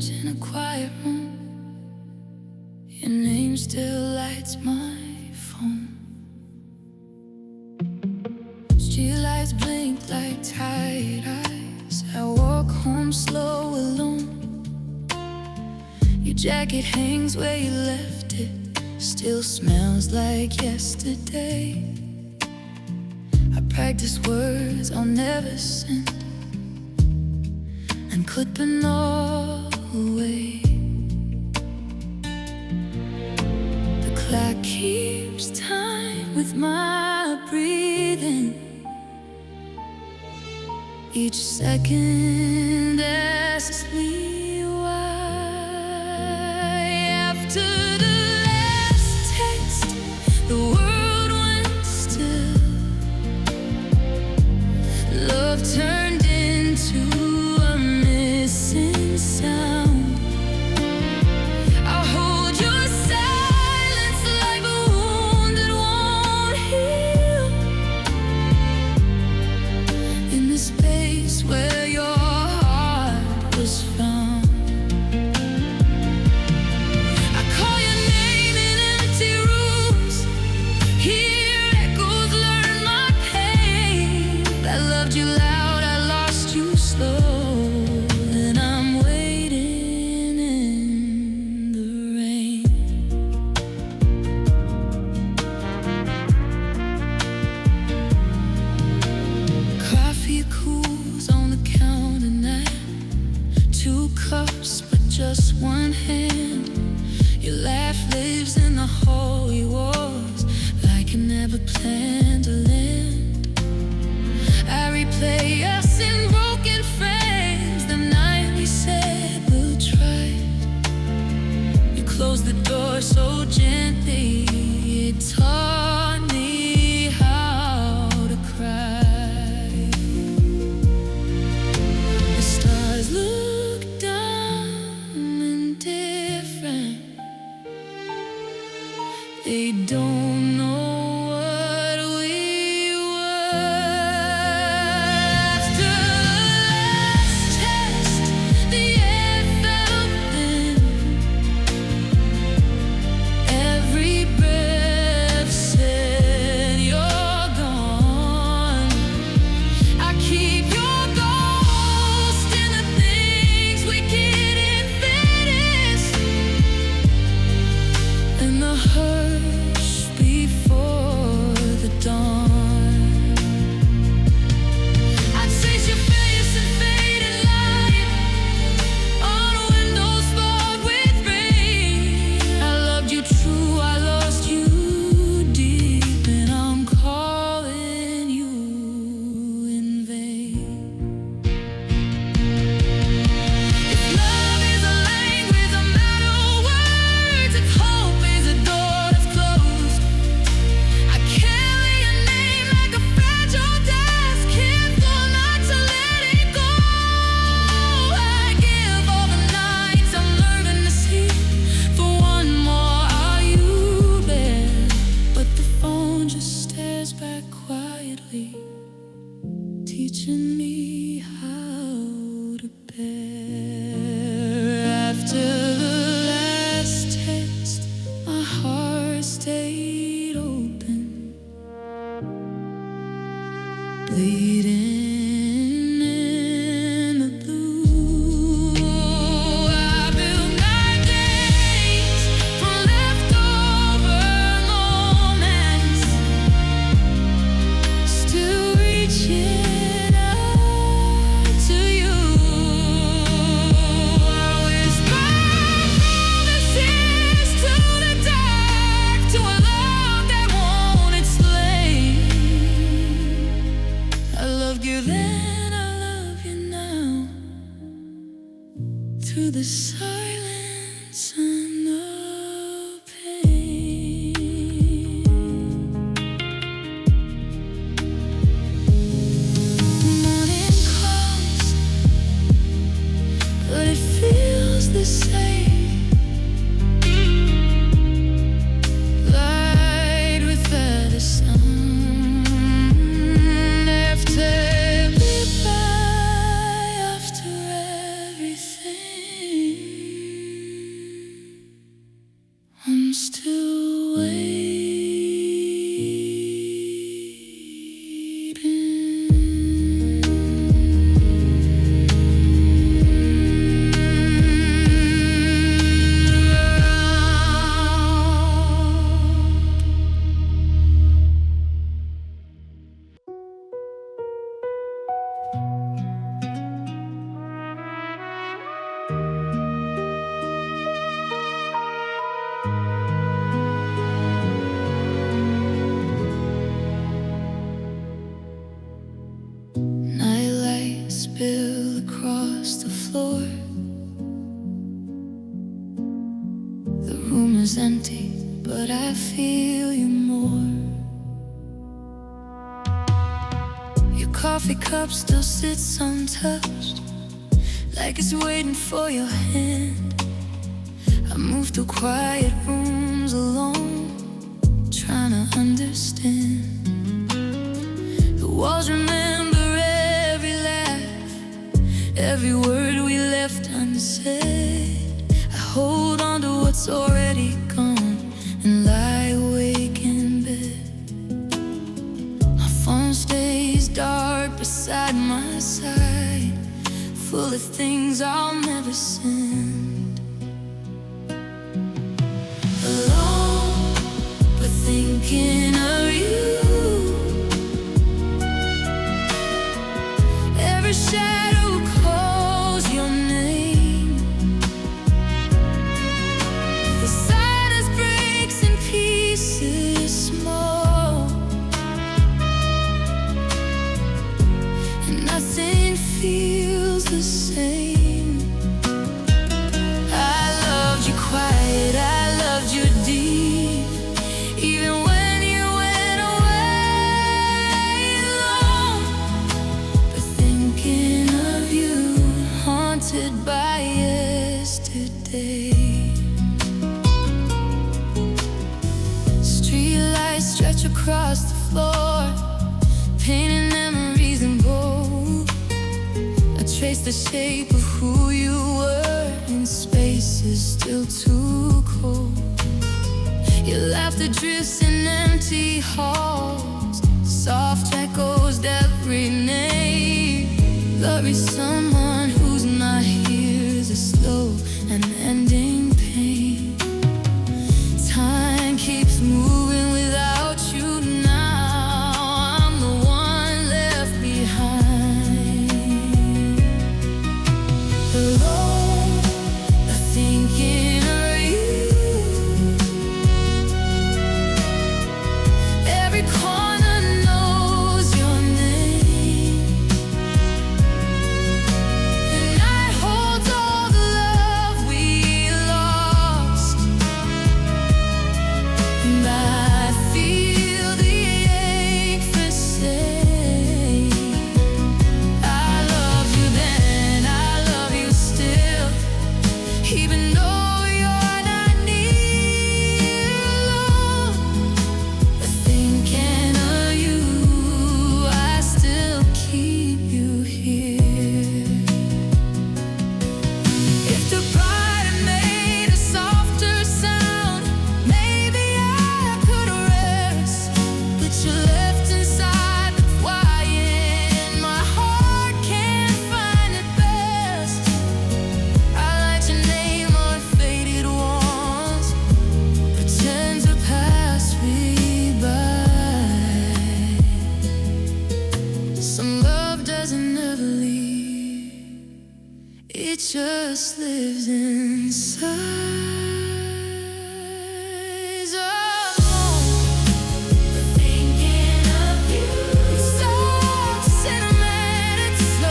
times in a quiet room, your name still lights my phone. Streetlights blink like tired eyes. I walk home slow alone. Your jacket hangs where you left it, still smells like yesterday. I practice words I'll never send and clip them all away. The clock keeps time with my breathing, each second asks me why. After the last text, the world went still. Love turned into a missing sound. I'll hold your silence like a wound that won't heal, in the space where your heart was found. I call your name in empty rooms, hear echoes learn my pain. I loved you loud, I lost you slow, and I'm waiting in the rain. Coffee cools on the counter now, 2 cups but just one hand. Your laugh lives in the hallway walls like I never planned to land. I replay us in broken frames, the night we said we'll try. You closed the door so gently, it taught me how to cry. The stars look dumb and different, they don't know what we were. After the last test, the air felt thin. Every breath said you're gone. I keep your ghost in the things we couldn't finish, and the hush before the dawn. I chase your face in faded light on windows fogged with rain. I loved you true, I lost you deep, and I'm calling you in vain. If love is a language, I'm out of words. If hope is a door that's closed, I carry your name like a fragile desk, careful not to let it go. I give all the nights I'm learning to see for one more. Are you there? But the phone just stares back quietly, teaching me how to bear. After the last text, my heart stayed open, bleeding in the blue. I built my days from leftover moments, still reaching out to you. I whisper promises to the dark, to a love that won't explain. I loved you then, I love you now, through the silence and the pain. Morning comes, but it feels the same. Light without a sound. After every bye, after everything. floor. The room is empty, but I feel you more. Your coffee cup still sits untouched, like it's waiting for your hand. I move through quiet rooms alone, trying to understand. The walls remember every laugh, every word we left unsaid. I hold on to what's already gone and lie awake in bed. My phone stays dark beside my side, full of things I'll never send. Alone, but thinking of you. Every shadow calls your name. The silence breaks in pieces small, and nothing feels the same. I loved you quiet, I loved you deep, even when you went away alone. But thinking of you, haunted by yesterday. Streetlights stretch across the floor, painting memories in gold. I trace the shape of who you were in spaces still too cold. Your laughter drifts in empty halls, soft echoes every name. Love is someone who's not here, is a slow and ending pain. Time keeps moving without you now. I'm the one left behind. Alone, thinking of you. Every corner knows your name, and I hold all the love we lost, and I feel the ache for saying I love you then, I love you still, even though you're not near. Alone, but thinking of you, I still keep you here. If the bright had made a softer sound, maybe I could rest, but you left inside the quiet. My heart can't find it best. I write your name on faded walls, pretend to pass me by. Some love doesn't ever leave, it just lives inside. Alone, thinking of you. It's so sentimental,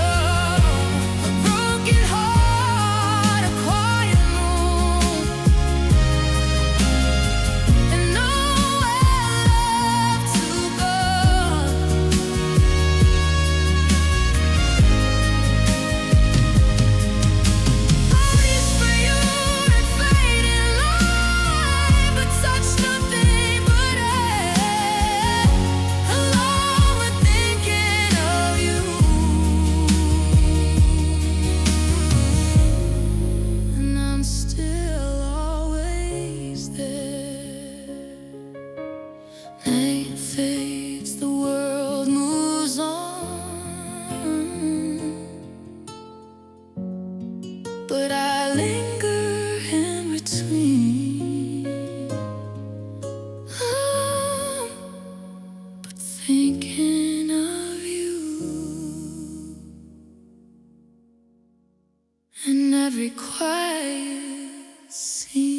a broken heart, a quiet room, and nowhere left to go. Melodies for you that fade in light, but touch nothing but air. Alone, but thinking of you, and I'm still always there. Night fades, the world moves on, but I linger in between. But thinking of you, and every quiet scene.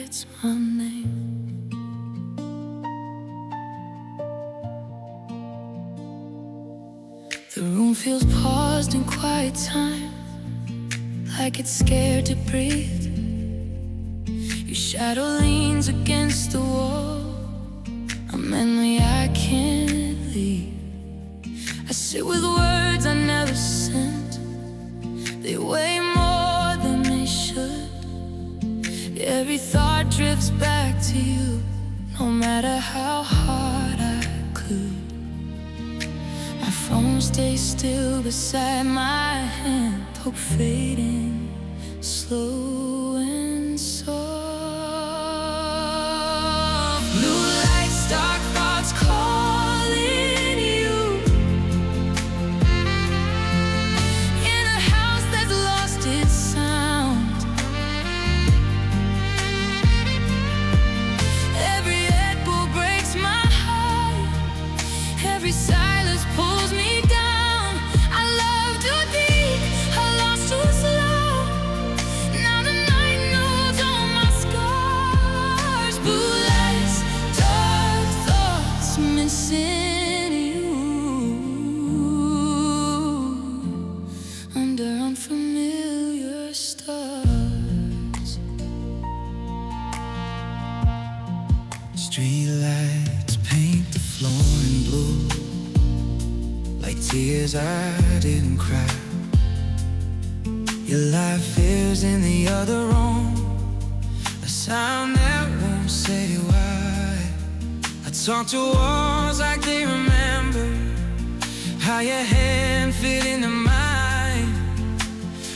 it's my name. The room feels paused in quiet time, like it's scared to breathe. Your shadow leans against the wall, a memory I can't leave. I sit with words I never sent, they weigh more than they should. Every thought drifts back to you, no matter how hard I could. My phone stays still beside my hand, hope fading slow and soft. Blue lights, dark thoughts calling you, in a house that's lost its sound. Every echo breaks my heart, every silence pulls me down. I loved you deep, I lost you slow. Now the night knows all my scars. Blue lights, dark thoughts, missing you under unfamiliar stars. Streetlights paint the floor in blue, like tears I didn't cry. Your life is in the other room, a sound that won't say why. I talk to walls like they remember how your hand fit into mine.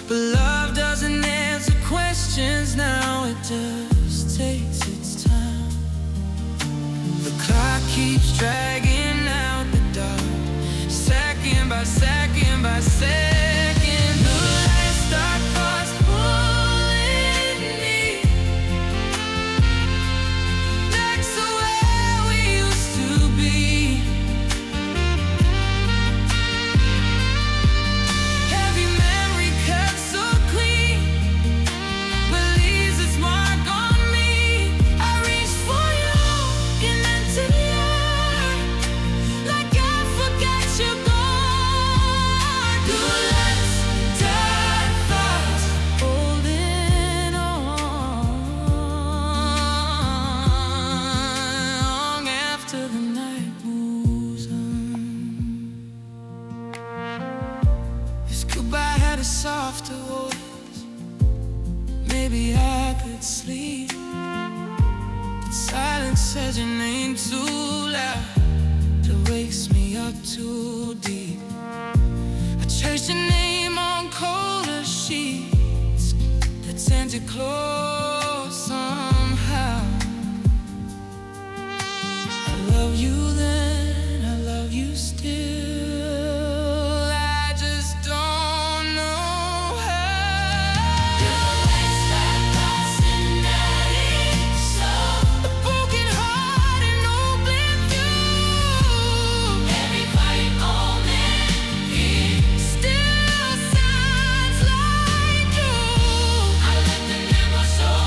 But love doesn't answer questions now, it just takes its time. The clock keeps dragging out the dark, second by second by second. The lights start fast pulling me back to where we used to be. Every memory cut so clean, but leaves its mark on me. I reach for you in empty air, like I forgot you're gone. Blue lights, dark thoughts, holding on long after the night moves on. If goodbye had a softer voice, maybe I could sleep. But silence says your name too loud, it wakes me up too deep. I traced your name on colder sheets that tend you close somehow. I love you then, I love you still, I just don't know how. Your lights that lost in night, so a broken heart and open view. Every quiet moment here still sounds like you. I let the memory show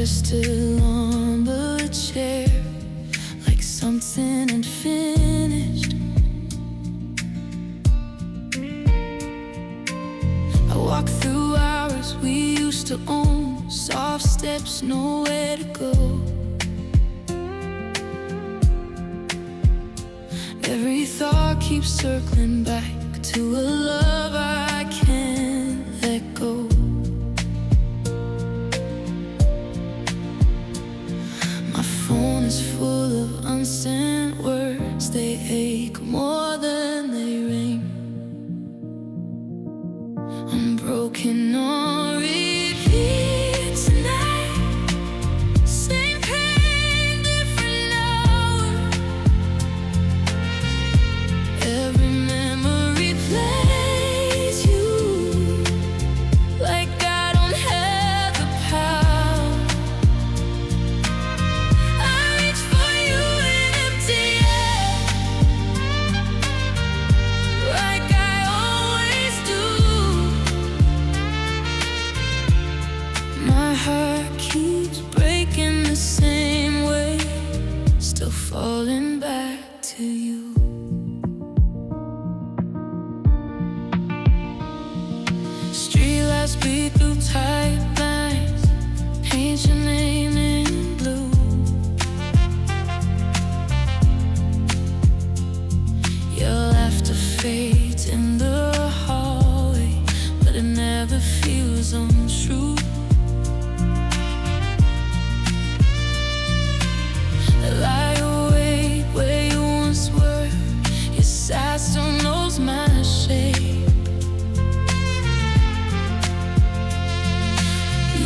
still on the chair, like something unfinished. I walk through hours we used to own, soft steps, nowhere to go. Every thought keeps circling back to a love I can't let go. My phone is full of unsent words, they ache more than they ring. I'm broken on repeat tonight, same pain, different hour. Every memory plays you like I don't have the power. I reach for you in empty air, like I always do. My heart keeps breaking the same way, still falling back to you. Streetlights bleed through tight lines, paint your name in blue. Your laughter fades in the hallway, but it never feels untrue. Lie awake where you once were, your side still knows my shape.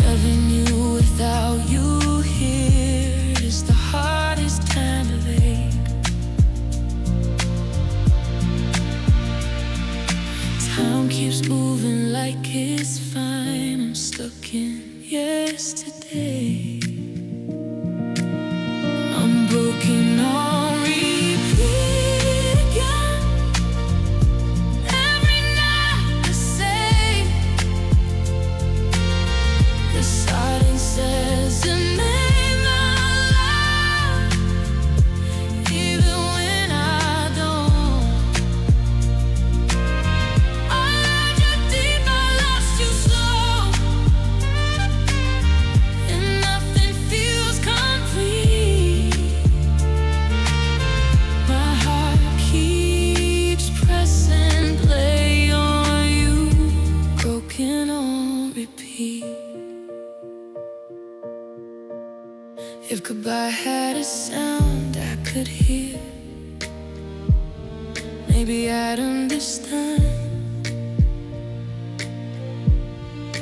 Loving you without you here is the hardest kind of ache. Time keeps moving like it's fine, I'm stuck in yesterday. I'm broken on repeat again, every night the same. The silence says a name out loud, even when I don't. I loved you deep, I lost you slow, and nothing feels complete. My heart keeps pressing play on you, broken on repeat. If goodbye had a sound I could hear, maybe I'd understand.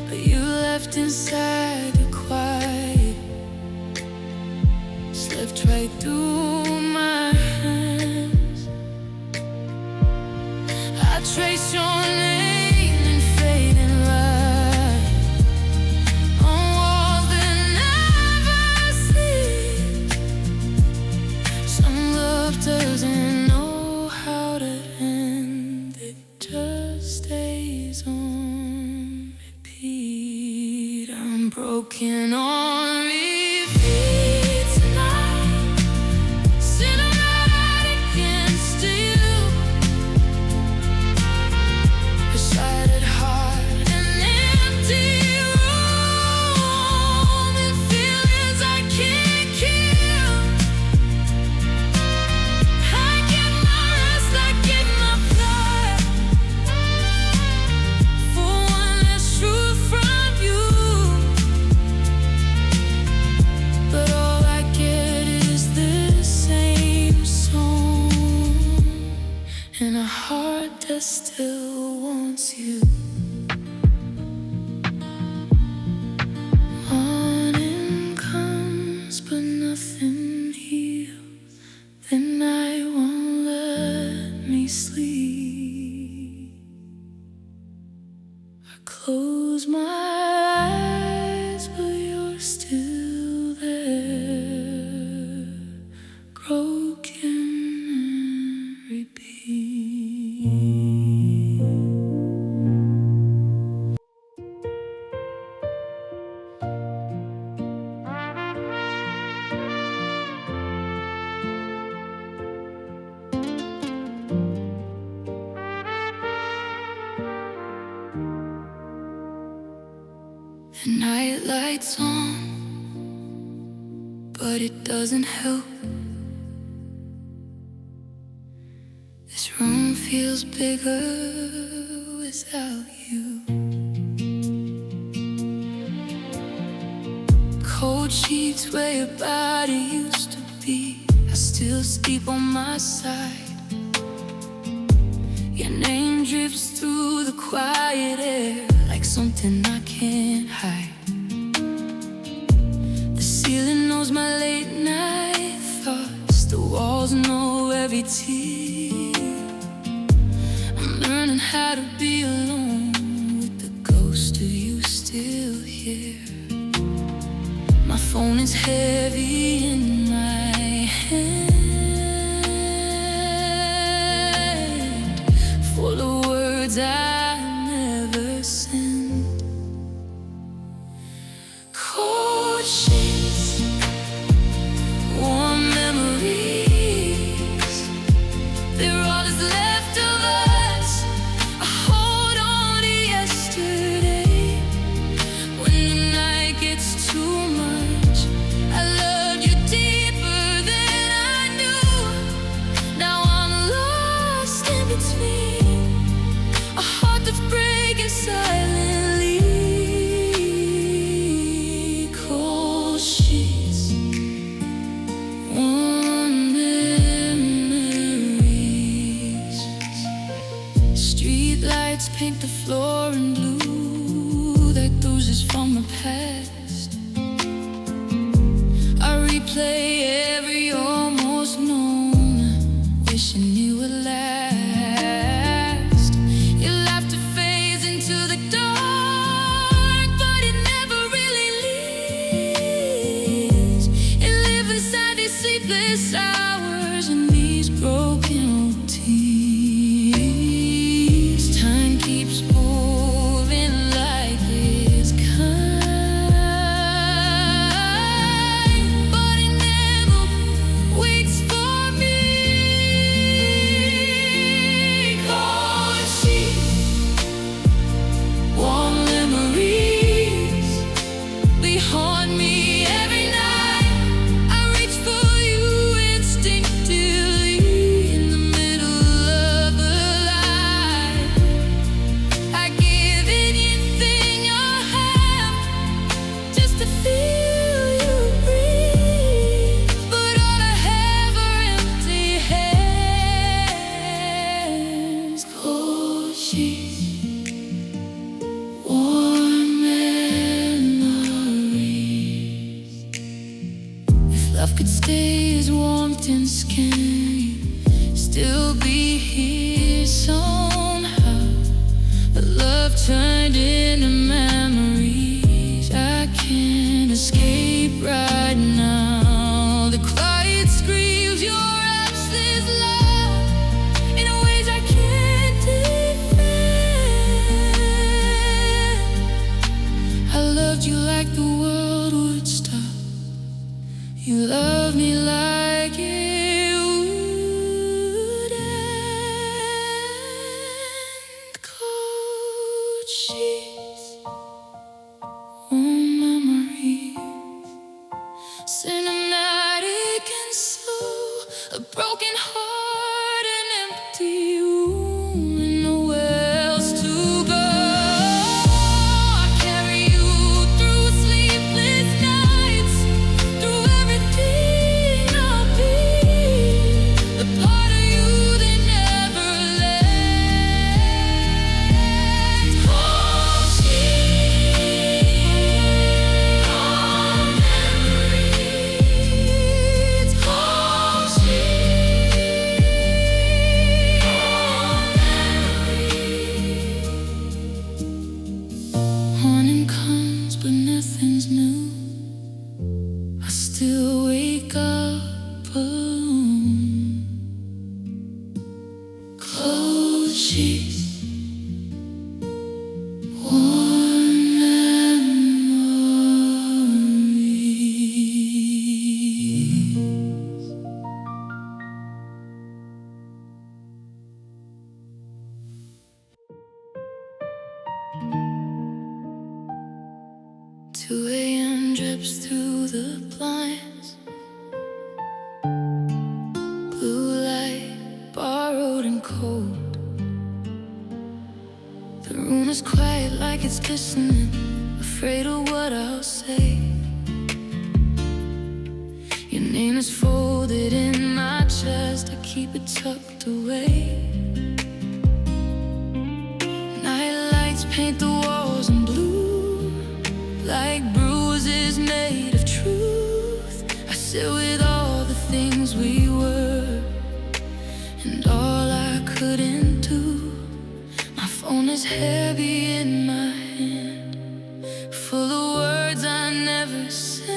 But you left inside the quiet, slipped right through my hands. I trace your name in fading light on walls that never sleep. Some love doesn't know how to end, it just stays on repeat. I'm broken on repeat tonight, lights on, but it doesn't help. This room feels bigger without you. Cold sheets where your body used to be. I still sleep on my side. Your name drifts through the quiet air like something I can't hide. The ceiling knows my late night thoughts. The walls know every tear. I'm learning how to be alone with the ghost of you still here. My phone is heavy in my hand, full of words I never sent. Cold sheets, warm memories, they're all that's left of us. I hold on to yesterday when the night gets too much. I loved you deeper than I knew. Now I'm lost in between a heart that's breaking silently. Cold sheets, warm memories. Street lights paint the floor in blue, like bruises from the past. I replay every almost known, wishing it would last. Your laughter fades into the dark, but it never really leaves. It lives inside these sleepless hours and these broken routines. Time keeps moving like it's kind, but it never waits for me. Cold sheets, warm memories, they haunt me every night. I reach for you instinctively in the middle of the light. I give anything I have just to feel you breathe, but all I have are empty hands. Cold sheets, warm memories. If love could stay as warmth and skin, still be here somehow. But love turned into memories I can't escape right now. The quiet screams your absence loud in ways I can't defend. I loved you like the world would stop. You love me like it would end. Cold sheets, warm memories, cinematic and slow, a broken heart, an empty room, and nowhere else to go. I carry you through sleepless nights, through everything I'll be, the part of you that never left. Cold sheets, warm memories. Cold sheets, warm memories. Morning comes, but nothing's new. I still wake up alone. Cold sheets, warm memories. Two cold. The room is quiet like it's listening, afraid of what I'll say. Your name is folded in my chest, I keep it tucked away. Night lights paint the walls in blue, like bruises made of truth. I sit with all the things we were, and all I couldn't do. My phone is heavy in my hand, full of words I never sent.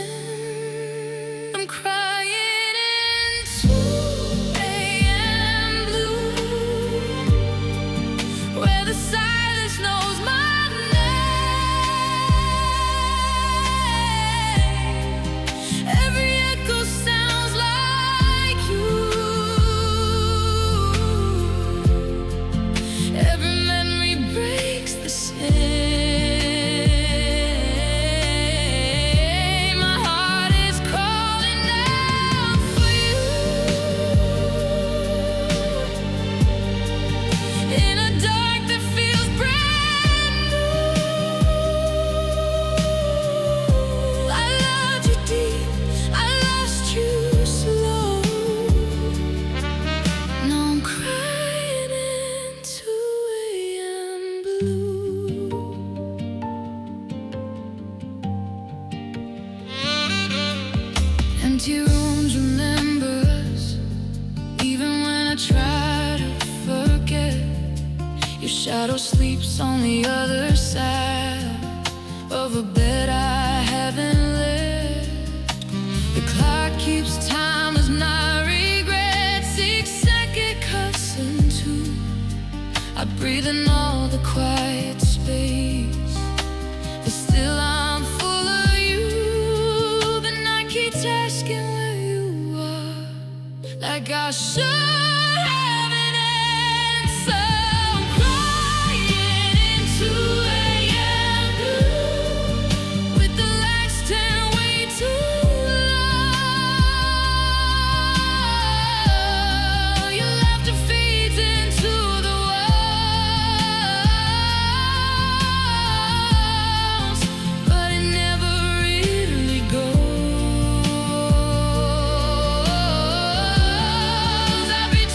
I'm crying in 2 a.m. blue, where the silence knows my name. Every echo sounds like you. Every memory breaks the same. My heart is calling out for you. In a dark that feels brand new. I loved you deep, I lost you slow. Now I'm crying in 2 a.m. blue. Empty rooms remember us, even when I try to forget. Your shadow sleeps on the other side of a bed I haven't left. The clock keeps time as my regrets. 6-second cuts into, I breathe in all the quiet space, but still I'm full of you. The night keeps asking where you are, like I should have an answer. I'm crying in 2 a.m. blue, with the lights turned way too low. Your laughter fades into the walls, but it never really goes. I've been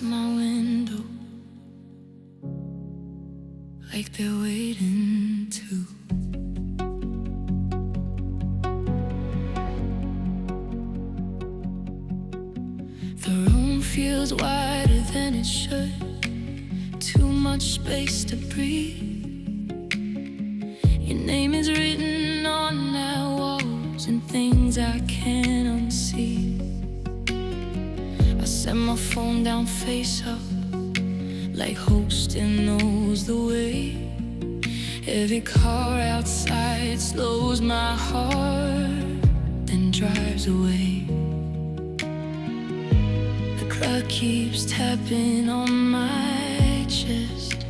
my window, like they're waiting to. The room feels wider than it should, too much space to breathe. Your name is written on our walls and things I can't unsee. I set my phone down face up, like hope still knows the way. Every car outside slows my heart, then drives away. The clock keeps tapping on my chest,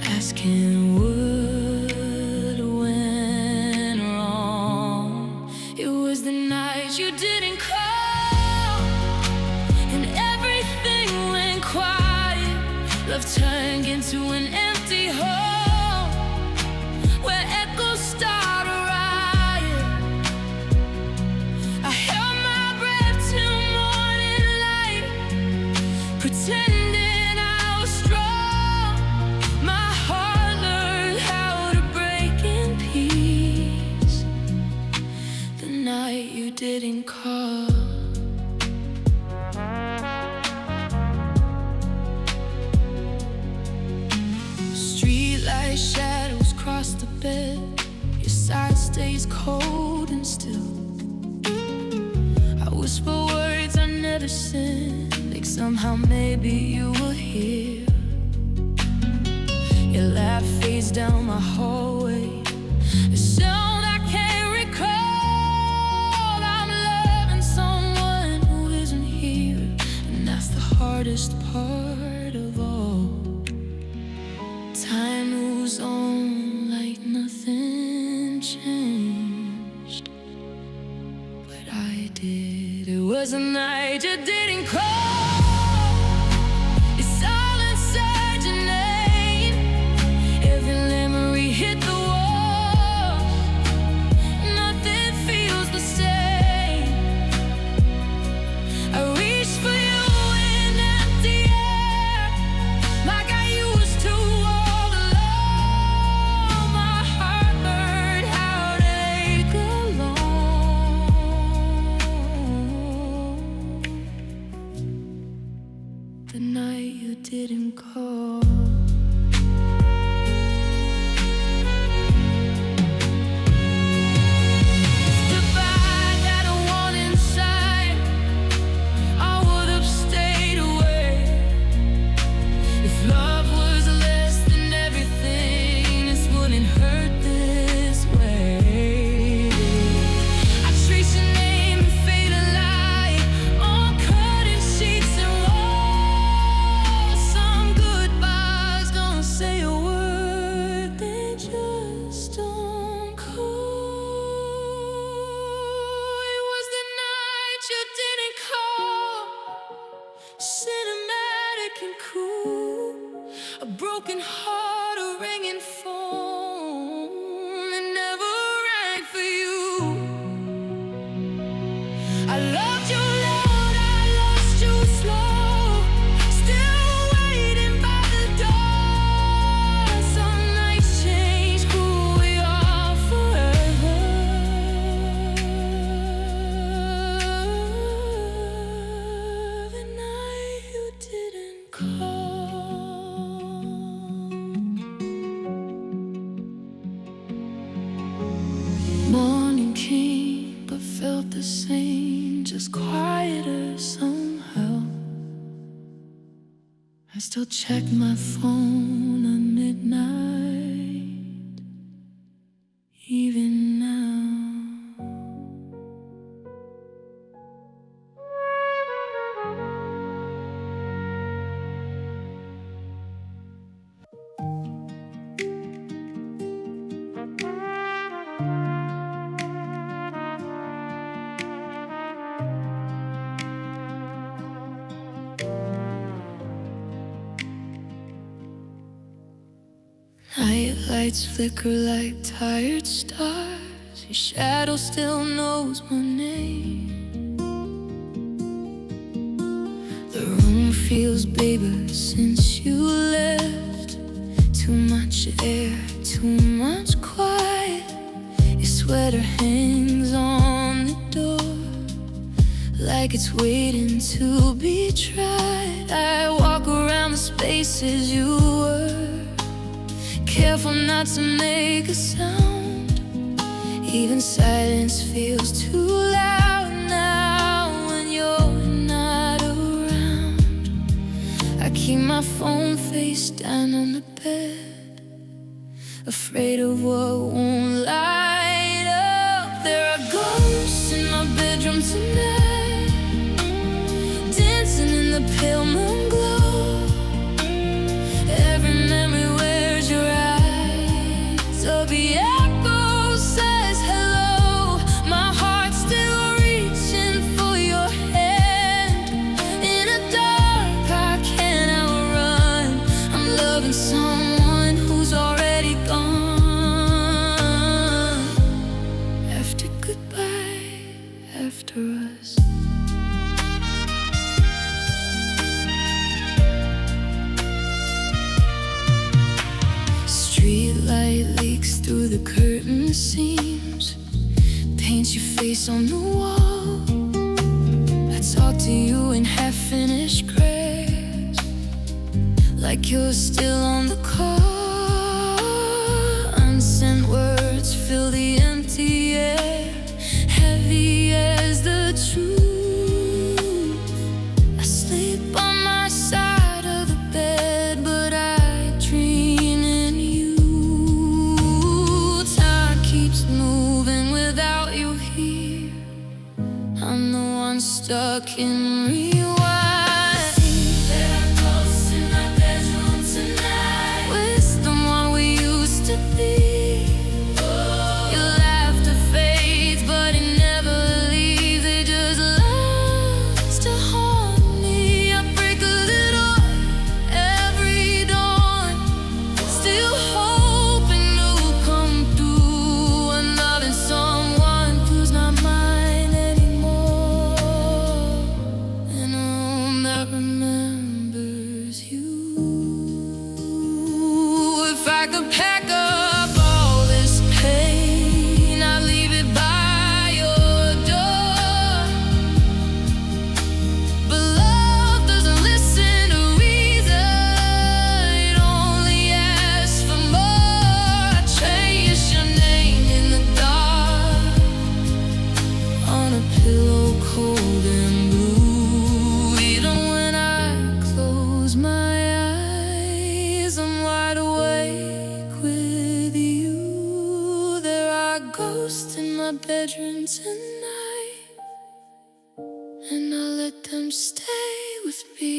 asking what went wrong. It was the night you didn't call, and everything went quiet. Love turned into an empty hole, where echoes start a riot. I held my breath till morning light, pretending I was strong. My heart learned how to break in peace the night you didn't call. Streetlight shadows cross the bed, your side stays cold and still. I whisper words I never said, like somehow maybe you will hear. Your laugh fades down my hallway, a sound I can't recall. I'm loving someone who isn't here, and that's the hardest part of all. Time moves on like nothing changed, but I did. It was a night you didn't call. It's all inside your name. Every memory hit the wall. Nothing feels the same. I reach for you in empty air, like I used to all alone. My heart learned how to ache alone. The night you didn't call. Goodbye that I want inside, I would have stayed away. If love was less than everything, this wouldn't hurt this way. I trace your name and fade a light on curtain sheets and walls. Some goodbyes don't say a word, they just don't call. It was the night you didn't call, cinematic and cool. A broken heart, a ringing phone that never rang for you. I loved you loud, I lost you slow, still waiting by the door. Some nights change who we are forever. The night you didn't call. Morning came, but felt the same, just quieter somehow. I still check my phone at midnight, even now. Night lights flicker like tired stars. Your shadow still knows my name. The room feels, baby, since you left. Too much air, too much quiet. Your sweater hangs on the door like it's waiting to be tried. I walk around the spaces you were, careful not to make a sound. Even silence feels too loud now when you're not around. I keep my phone face down on the bed, afraid of what won't light up. There are ghosts in my bedroom tonight, dancing in the pale moon glow. Every memory wears your eyes. A echo says hello. My heart's still reaching for your hand. In a dark I can't outrun. I'm loving someone who's already gone. After goodbye, after us. Streetlight leaks through the curtain seams, paints your face on the wall. I talk to you in half-finished prayers, like you're still on the call. Unsent words fill the empty air, heavy as the truth. I sleep on my side of the bed, but I dream in you. Time keeps moving without you here. I'm the one stuck in rewind. There are ghosts in my bedroom tonight, wisdom what we used to be. Your laughter fades, but it never leaves. It just loves to haunt me. I break a little every dawn, still hoping you'll come through. I'm loving someone who's not mine anymore, in a room that remembers you. If I could pack up all this pain, I'd leave it by your door. But love doesn't listen to reason, it only asks for more. I trace your name in the dark, on a pillow cold and blue. Even when I close my eyes, I'm wide awake with you. There are ghosts in my bedroom tonight, and I'll let them stay with me.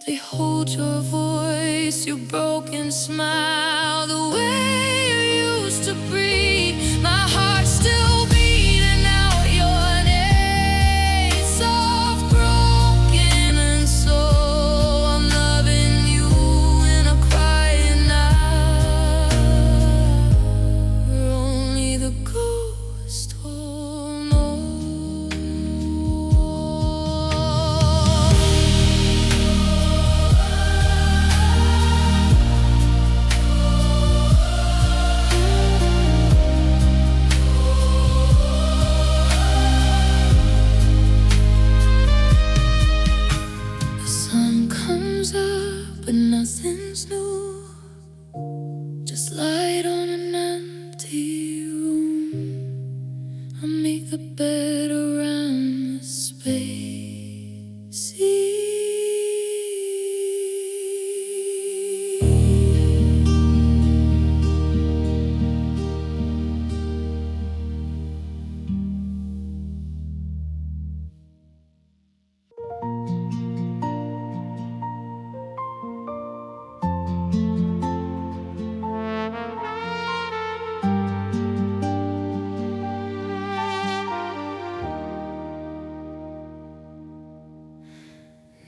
They hold your voice, your broken smile, the way you used to breathe. My heart's still beating out your name, soft, broken, and so I'm loving you in a quiet night, where only the ghost will know. The sun comes up, but nothing's new. Just light on an empty room. I make the bed around the space.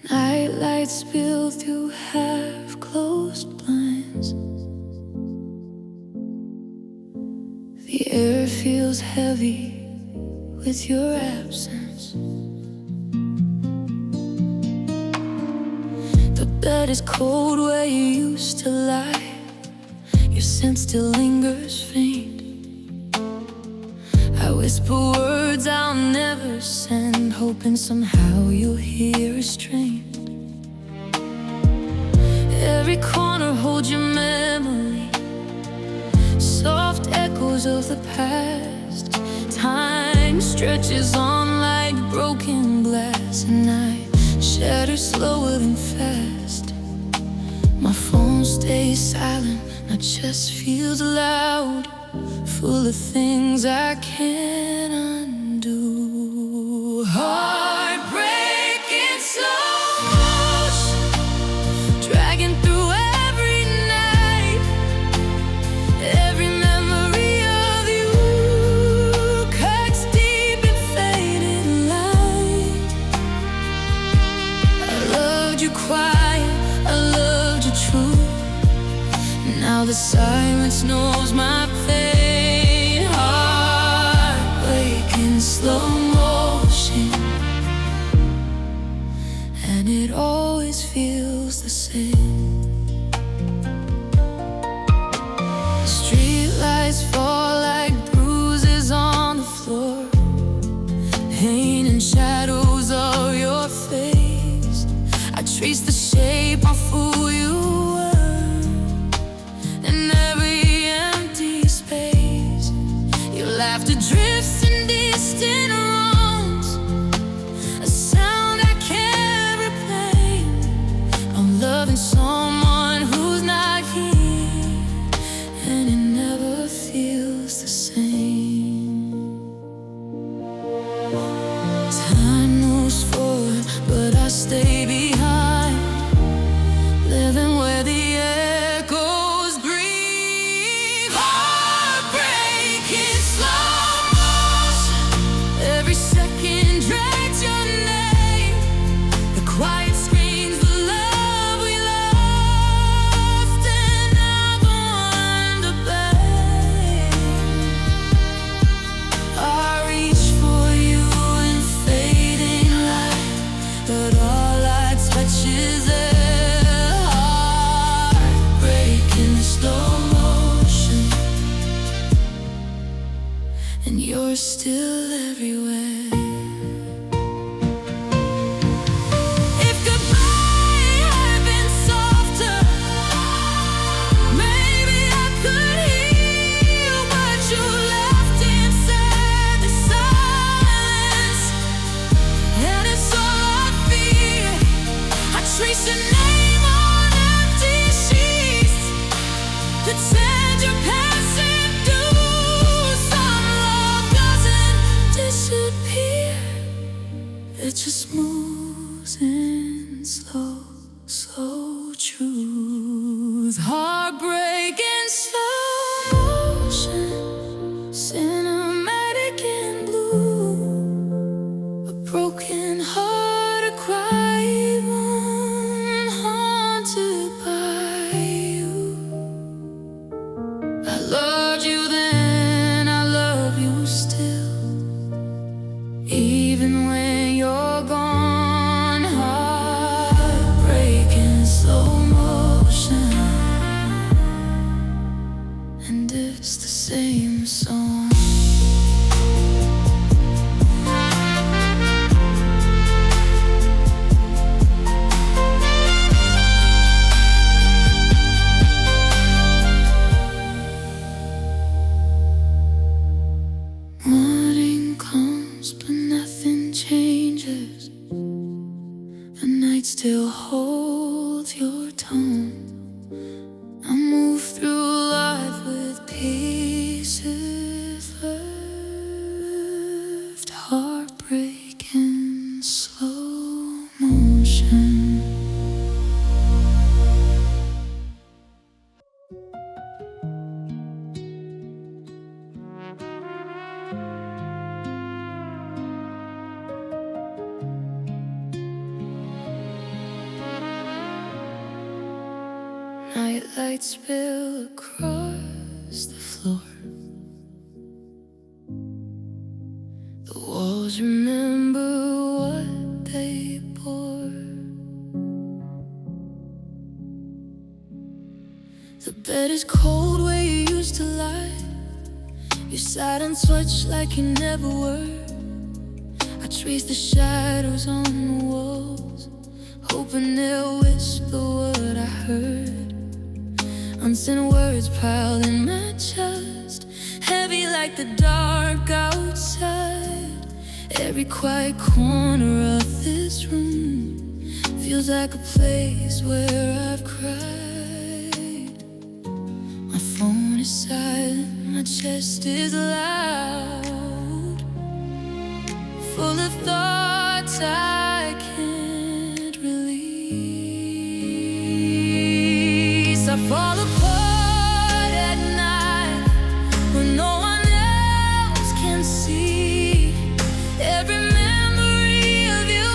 Night lights spill through half-closed blinds. The air feels heavy with your absence. The bed is cold where you used to lie. Your scent still lingers faint. I whisper words I'll never send, hoping somehow you'll hear restraint. Every corner holds your memory, soft echoes of the past. Time stretches on like broken glass, and I shatter slower than fast. My phone stays silent, my chest feels loud, full of things I can't undo. Heartbreak in slow motion, dragging through every night. Every memory of you cracks deep in faded light. I loved you quiet, I loved you true. Now the silence knows my pain. Heartbreak in slow motion, and it always feels the same. Street lights fall like bruises on the floor, pain and shadows of your face. I trace the shape of who you were, and every empty space. Your laughter drifts in distant rooms, a sound I can't replay. I'm loving someone who's not here, and it never feels the same. Time moves forward, but I stay behind, living where the echoes grieve. Heartbreak in slow motion, every second drags your name. The quiet screams the love we lost, and I'm the one to blame. I reach for you in fading light, but all I touch is air. Heartbreak in slow motion, and you're still everywhere. If goodbye had been softer, maybe I could heal, but you left inside the silence, and it's all I fear. I trace your name on empty sheets, pretend you're passing through. Some love doesn't disappear, it just moves in slow, slow truth. Heartbreak in slow motion, cinematic in blue. A broken heart, a quiet one, haunted by you. I loved you then, I love you still, even when you're gone. Heartbreak in slow motion, and it's the same song. Morning comes, but nothing changes. The night still holds your tone. I move through life with pieces left. Heartbreak in slow motion. Night lights spill across the floor. The walls remember what they bore. The bed is cold where you used to lie. You sat and touched like you never were. I trace the shadows on the walls, hoping they'll whisper what I heard. Unsent words piled in my chest, heavy like the dark outside. Every quiet corner of this room feels like a place where I've cried. My phone is silent, my chest is loud, full of thoughts I can't release. I fall apart at night when no one else can see. Every memory of you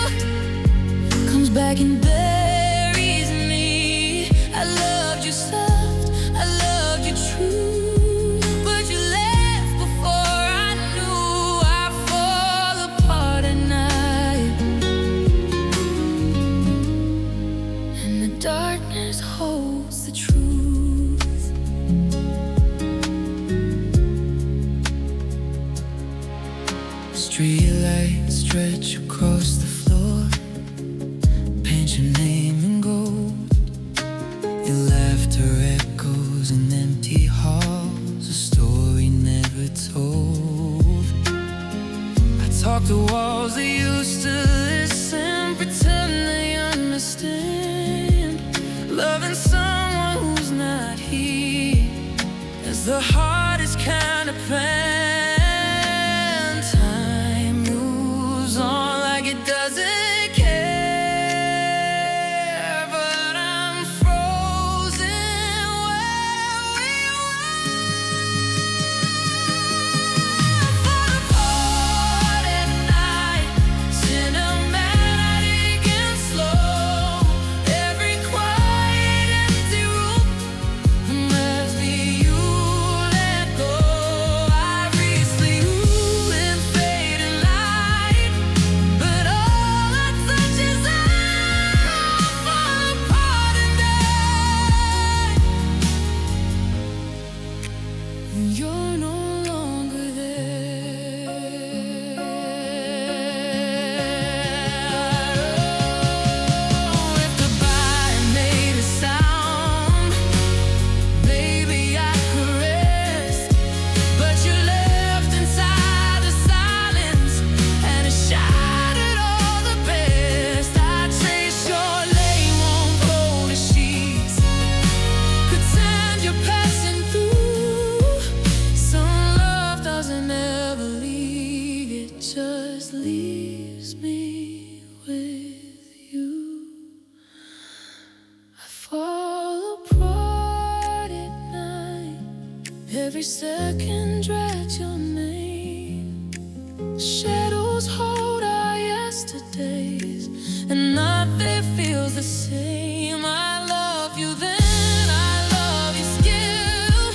comes back and buries me. I loved you soft, I loved you true, but you left before I knew. I fall apart at night, and the darkness holds the truth. Street lights stretch across the floor, paint your name in gold. Your laughter echoes in empty halls, a story never told. I talk to walls that used to listen, pretend they understand. Loving someone who's not here is the hardest kind of pain. Time moves on like it doesn't care, but I'm frozen where we were. Fall apart at night, cinematic and slow. Every quiet empty room must be you let go. I recently in fading light, but all I touch is out. Fall apart at night, you're no longer there. Oh, if goodbye made a sound, maybe I could rest, but you left inside the silence, and it shattered all the best. I trace your name on cold sheets, pretend you're passing through. Some love doesn't ever leave, it just leaves me with you. I fall apart at night, every second drags your name. Shadows hold our yesterdays, and nothing feels the same. I love you then, I love you still.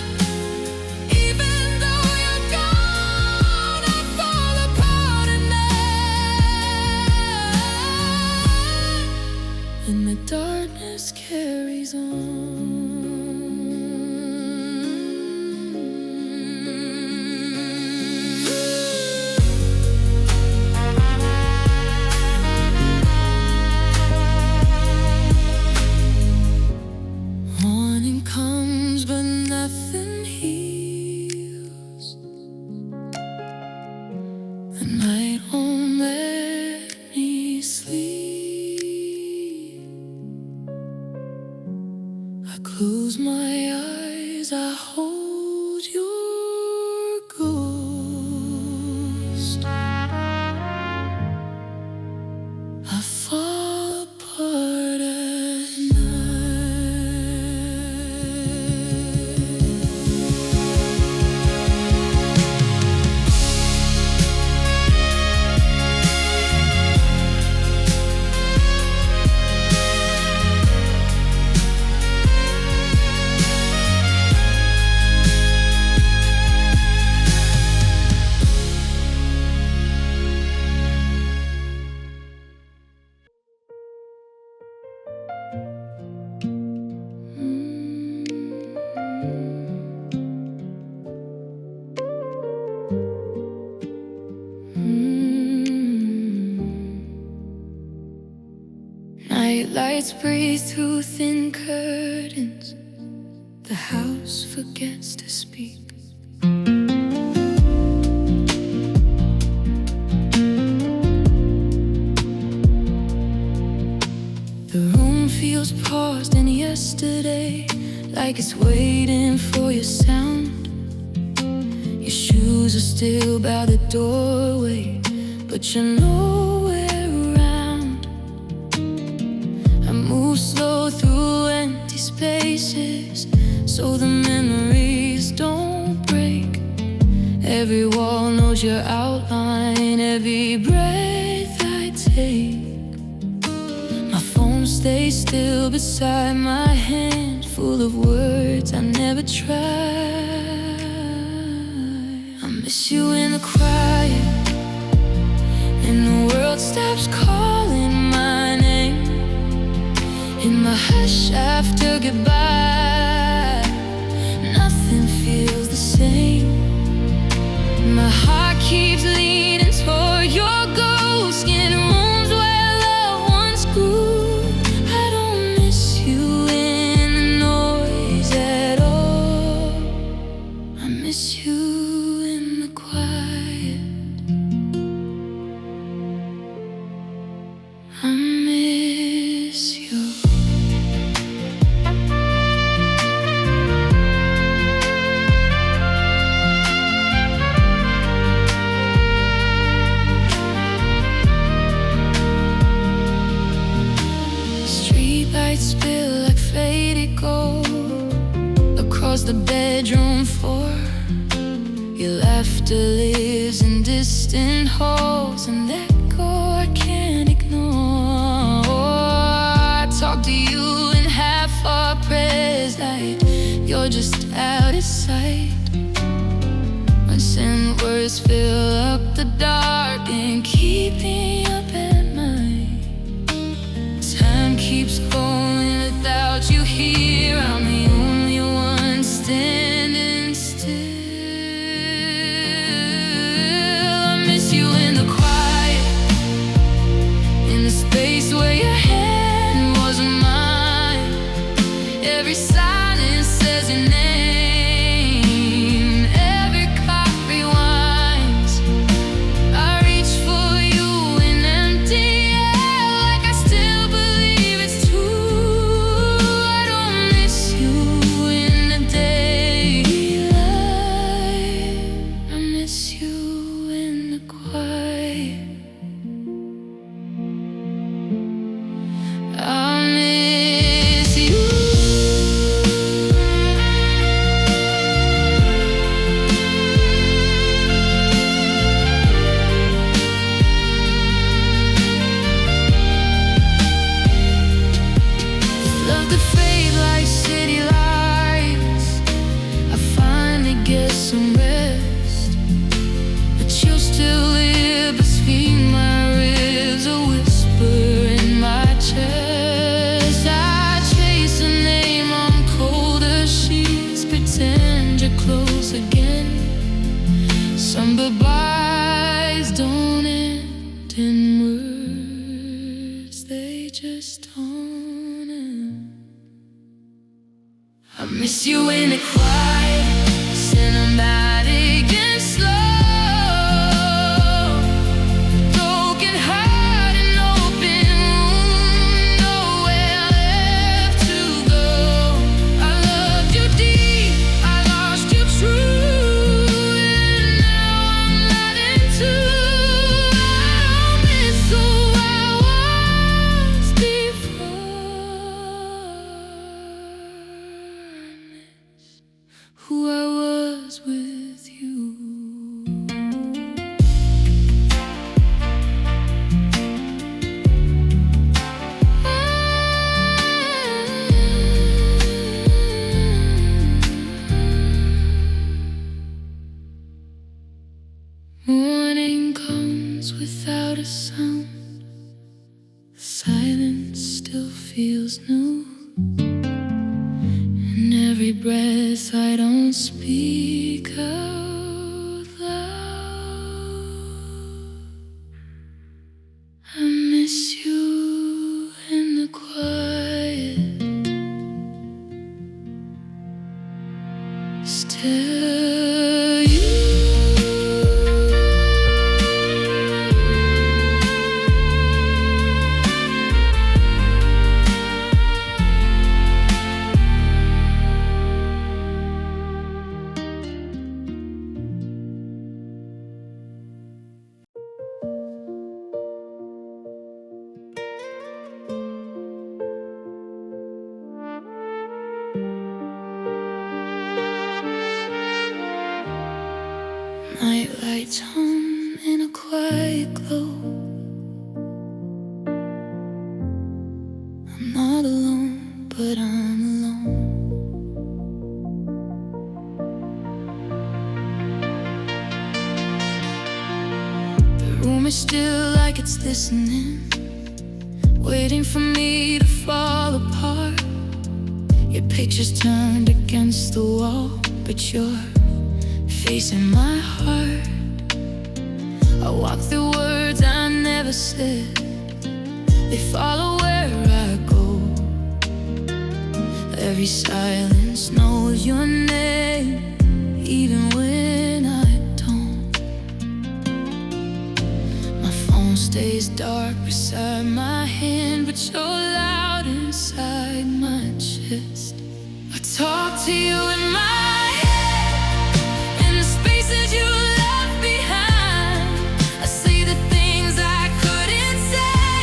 Even though you're gone, I fall apart at night, and the darkness carries on. Morning comes, but nothing heals. The night won't let me sleep. I close my eyes, I hold your ghost. I fall apart at night. Streetlights breathe through thin curtains. The house forgets to speak. The room feels paused in yesterday, like it's waiting for your sound. Your shoes are still by the doorway, but you're nowhere around. I move slow through empty spaces, so the memories don't break. Every wall knows your outline, every breath I take. My phone stays still beside my hand, full of words I never tried. I miss you in the quiet, and the world stops calling my name. In my hush after goodbye, nothing feels the same. My heart keeps leaning toward your ghost in rooms where love once grew. I don't miss you in the noise at all. I miss you in the quiet. I miss you. Streetlights spill like faded gold across the bedroom floor. Your laughter lives in distant halls, and echo I can't ignore. I talk to you in half our prayers, like you're just out of sight. Unsent words fill up the dark and keep me up at night. Time keeps going without you here. I'm the only one standing still. I miss you in the quiet, in the space where your hand wasn't mine. Every silence says your name, every clock rewinds. I reach for you in empty air, like I still believe it's true. I don't miss you in the daylight. I miss you in the quiet. I miss you. Love could fade like city lights. I finally get some rest, but you still live between my ribs, a whisper in my chest. I chase a name on colder sheets, pretend you're close again. Some goodbyes don't end in words, they just don't end. I miss you in the quiet, cinematic and slow. Broken heart and open wound, nowhere left to go. I loved you deep, I lost you true, and now I'm not into. I don't miss who I was before. Who I was with you. Morning comes without a sound. Silence still feels new. In every breath I don't speak out loud. I miss you in the quiet. Lights hum in a quiet glow. I'm not alone, but I'm alone. The room is still like it's listening, waiting for me to fall apart. Your picture's turned against the wall, but you're facing my heart. I walk through words I never said. They follow where I go. Every silence knows your name, even when I don't. My phone stays dark beside my hand, but you're loud inside my chest. I talk to you in my head, in the spaces you left behind. I say the things I couldn't say.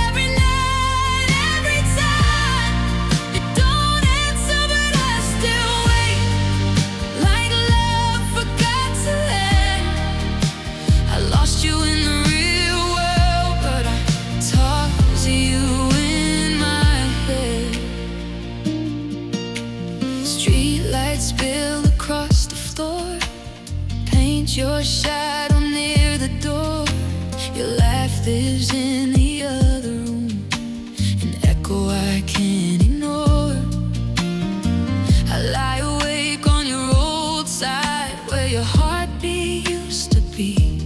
Every night, every time. You don't answer, but I still wait, like love forgot to end. I lost you in the real world, but I talk to you in my head. Streetlights build across the floor, paint your shadow near the door. Your laugh lives in the other room, an echo I can't ignore. I lie awake on your old side, where your heartbeat used to be.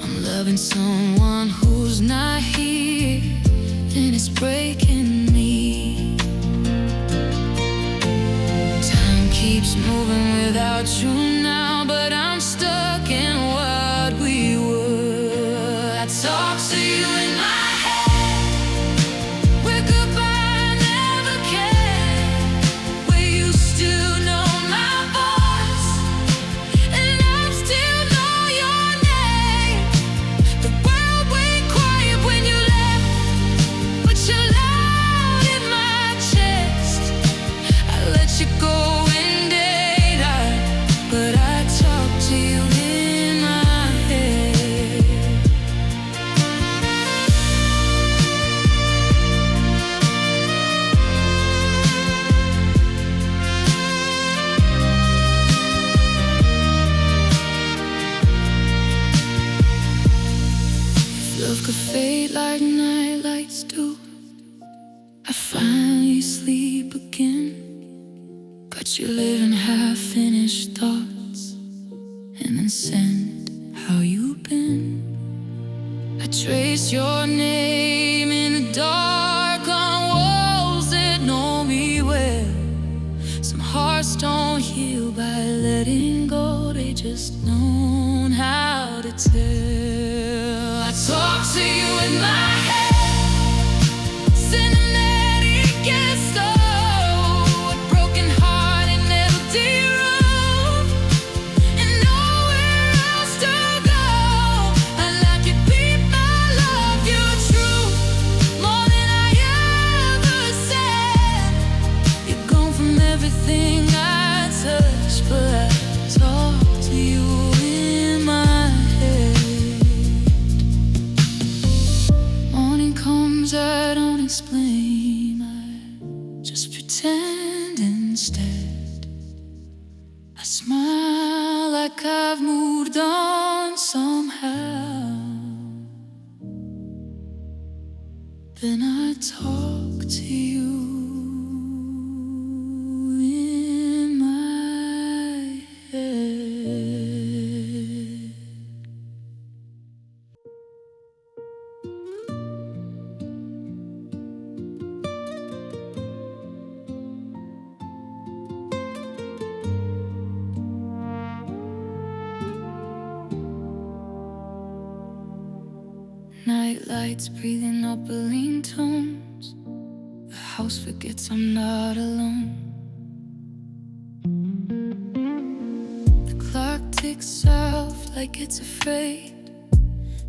I'm loving someone who's not here, and it's breaking me. Time keeps moving without you now, but I'm stuck in what we were. I talk to you in my head, where goodbye never came, where you still know my voice, and I still know your name. The world went quiet when you left, but you're loud in my chest. I let you go in daylight, but I talk to you in my head. If love could fade like night lights do, I finally sleep again. Got you living half-finished thoughts, and then send how you been. I trace your name in the dark on walls that know me well. Some hearts don't heal by letting go, they just know how to tell. I talk to you in my head, cinematic and slow. A broken heart in empty room, and nowhere else to go. I like you deep, I love you true, more than I ever said. You're gone from everything I touch, but I talk to you in my head. Morning comes, I don't explain, I just pretend instead. I smile like I've moved on somehow. Then I talk to you in my head. Night lights breathing opaline tones. The house forgets I'm not alone. The clock ticks off like it's afraid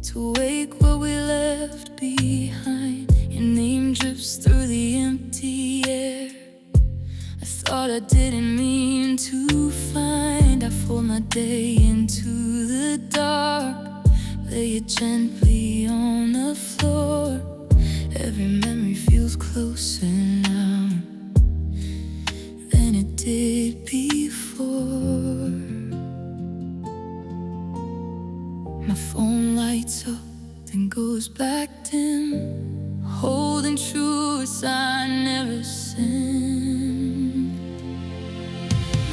to wake what we left behind. Your name drips through the empty air. I thought I didn't mean to find. I fold my day into the dark, lay it gently on the floor. Every memory feels closer now than it did before. My phone lights up, then goes back dim, holding truths I never sent.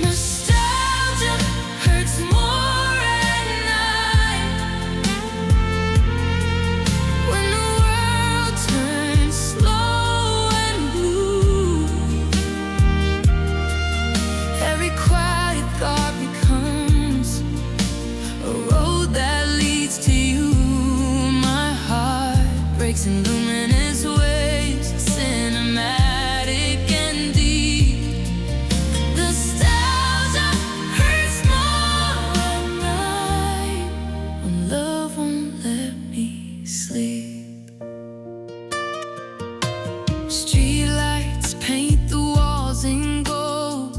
Nostalgia hurts more at night, when the world turns slow and blue. Every quiet thought becomes a road that leads to you. My heart breaks in luminous waves, cinematic and deep. Nostalgia hurts more at night, when love won't let me sleep. Streetlights paint the walls in gold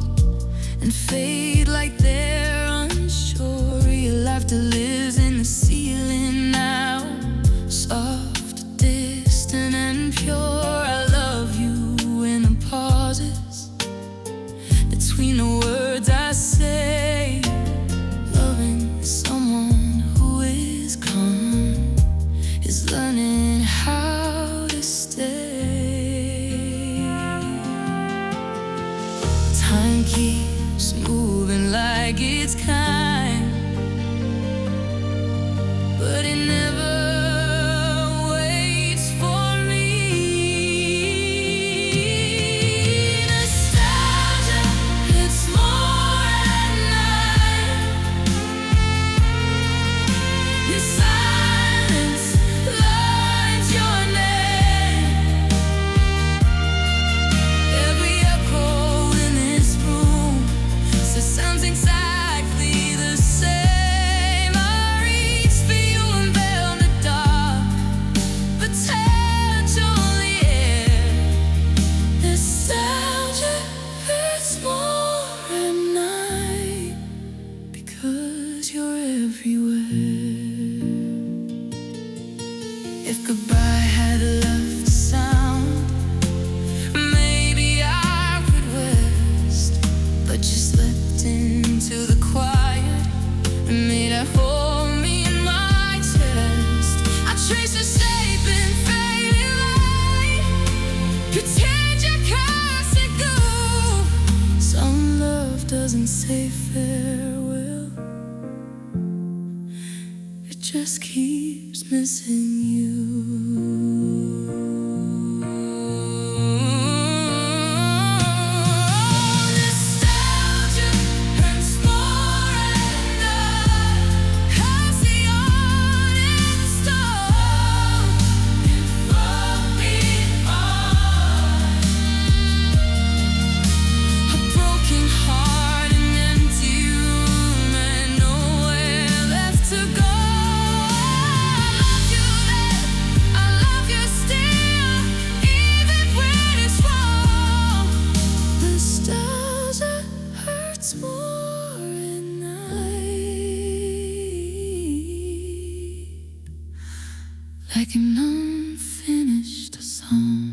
and fade like they're unsure. Your laughter lives in the ceiling now, soft, distant and pure. I love you in the pauses between the words I say. Loving someone who is calm is learning how to stay. Time keeps moving like it's kind, but it never waits for me. Nostalgia hits more at night, in silence lines your name. Every echo in this room says sounds exactly the same. I reach for you and veil the dark, potentially air. Nostalgia hurts more at night, because you're everywhere. If goodbye had left a sound, maybe I could rest, but you slipped into the quiet and made a hole me in my chest. I trace your shape in fading light, pretend you can't go. Some love doesn't say farewell, it just keeps missing you. Nostalgia hurts more at night, 'cause the honest stone can fall behind. A broken heart, an empty room, and nowhere left to go. I love you then, I love you still, even when it's wrong. Nostalgia hurts more at night, like an unfinished song.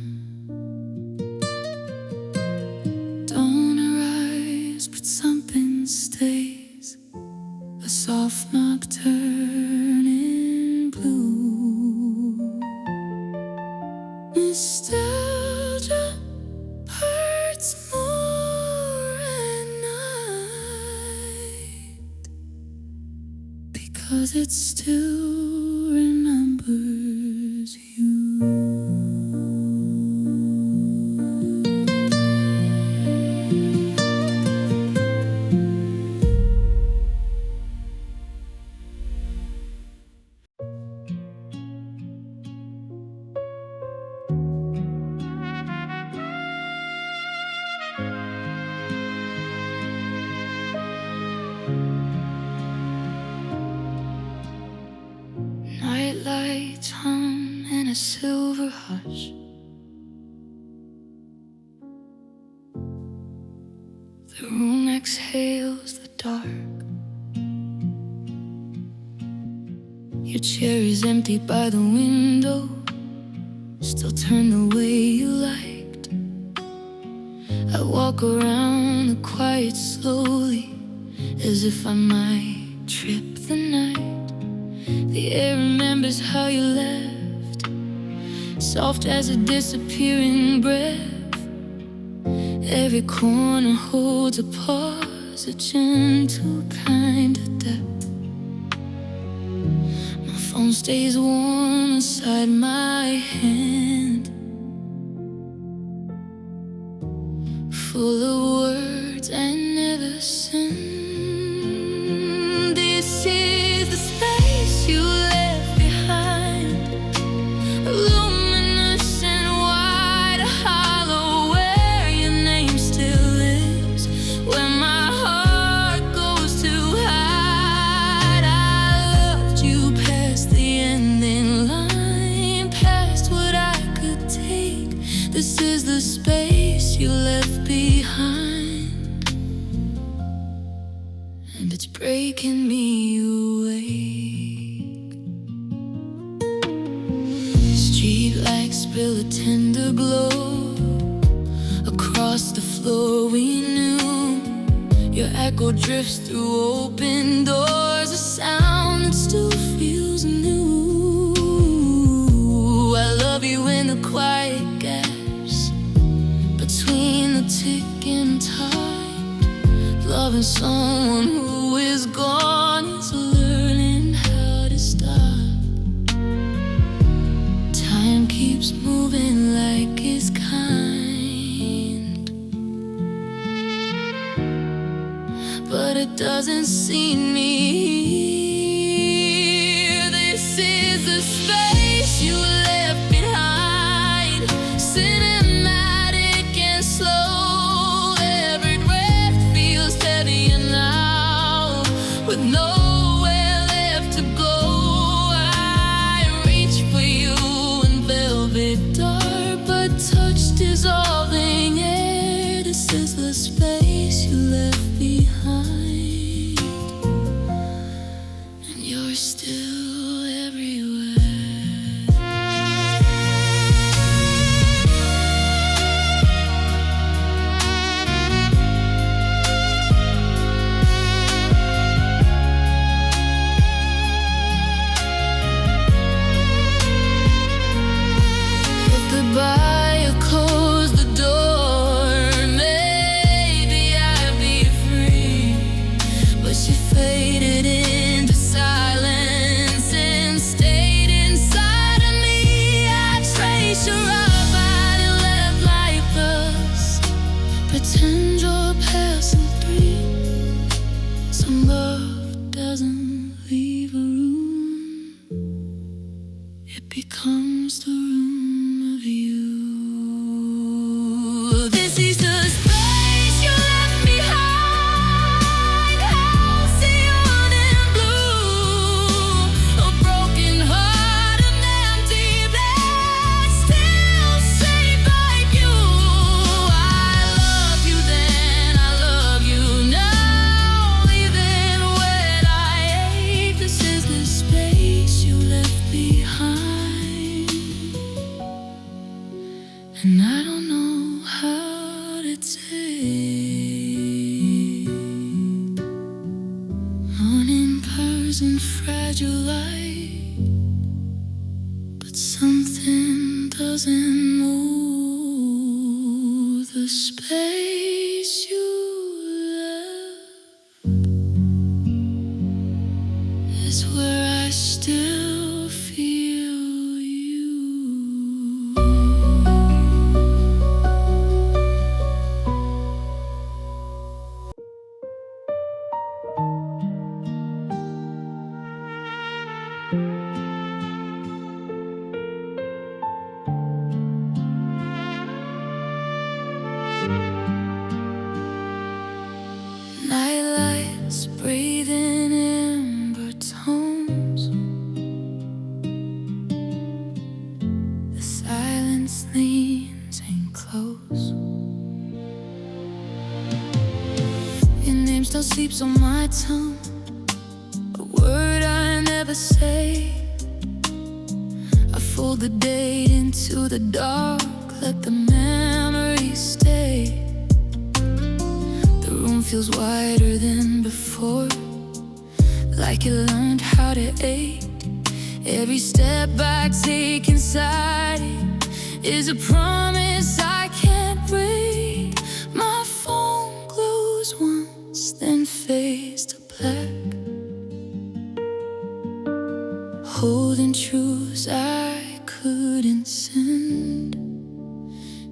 Don't arise, but something stays, a soft nocturne in blue. Nostalgia hurts more at night, because it still remembers you. Night lights hum in a silver hush. The room exhales the dark. chair is empty by the window, still turn the way you liked. I walk around the quiet slowly, as if I might trip the night. The air remembers how you left, soft as a disappearing breath. Every corner holds a pause, a gentle kind of depth. My phone stays warm inside my hand, full of words I never sent. This is the space you left behind, luminous and wide, hollow, where your name still lives, where my heart goes to hide. I loved you past the ending line, past what I could take. This is the space you left behind, and it's breaking me awake. Streetlights spill a tender glow across the floor we knew. Your echo drifts through open doors, a sound that still feels new. I love you in the quiet gaps between the ticking time. Loving someone who is gone is learning how to stop. Time keeps moving like it's kind, but it doesn't see me here. This is the space you left behind, cinematic and slow. Every breath feels heavier now, with nowhere left to go. I reach for you in velvet dark, but touch dissolving air. This is the space you left behind, and you're still everywhere. If goodbye or close the door, maybe I'd be free. But she faded into silence and stayed inside of me. I trace your body left like us, pretend you're passing through. Some love doesn't leave a room, it becomes the room of you. This is the space you left behind, halcyon and blue, a broken heart, an empty place, still shaped like you. I love you then, I love you now, even when I ache. This is the space you left behind, and I don't know how to take. Morning cars in fragile light, but something doesn't move. The space you left is where I still feel you. Nightlights breathing amber tones, the silence leans in close. Your name still sleeps on my tongue, a word I never say. Fold the date into the dark, let the memories stay. The room feels wider than before, like you learned how to ache. Every step I take inside it is a promise I can't break. My phone glows once, then fades to black, holding truths I couldn't send.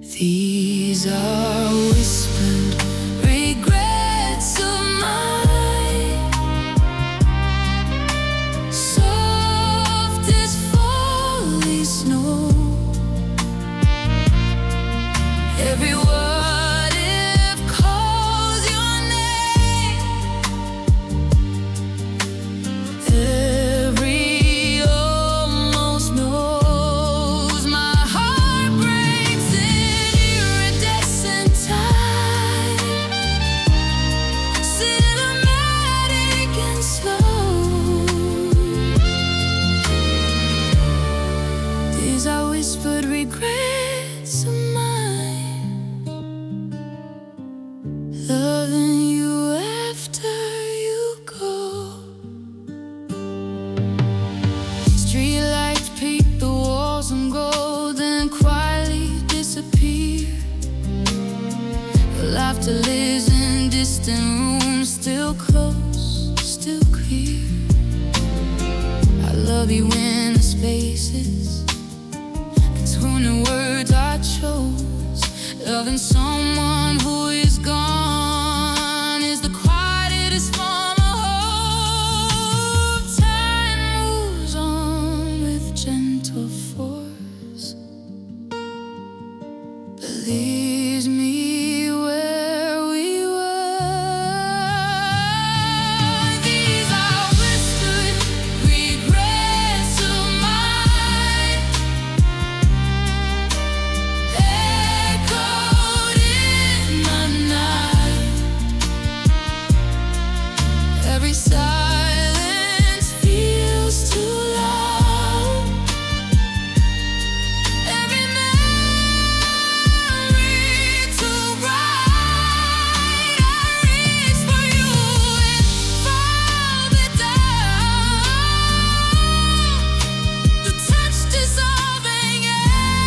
These are whispered regrets of mine, soft as falling snow. Every what if calls your name. Every almost knows. My heart breaks in iridescent time, cinematic and slow. These are whispered regrets of mine, loving you after you go. Streetlights paint the walls in gold and quietly disappear. Your laughter lives in distant rooms, still close, still clear. I love you in the spaces between the words I chose. Loving someone who is gone is the quietest form of hope. Time moves on with gentle force, but leaves me where we were. These are whispered regrets of mine, echoed in my night. Every silence feels too loud. Every memory too bright. I reach for you and fall down. The touch dissolving air.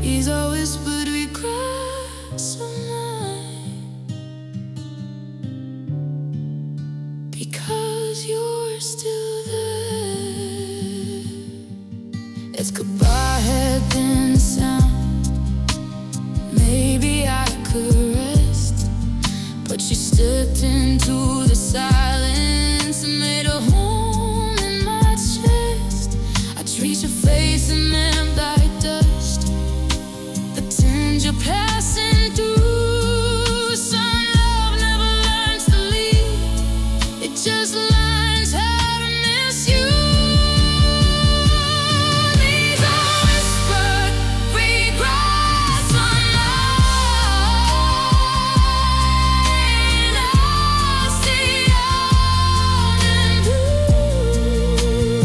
These are whispered regrets of mine, because you're still there. It's goodbye had been the sound. Maybe I could rest, but you stepped into the silence and made a home in my chest. I treat your face and then like dust, the tinge you're passing through. Some love never learns to leave, it just learns how to miss you. These are whispered regrets of mine. I'll see on and blue,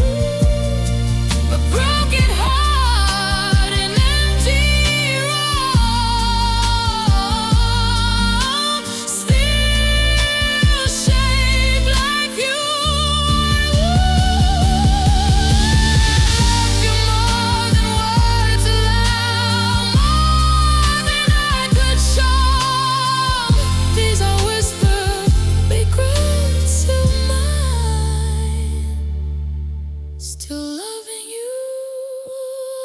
a broken heart, an empty room, still shaped like you. Love you more than words allow, more than I could show. These are whispered regrets of mine. Still loving you,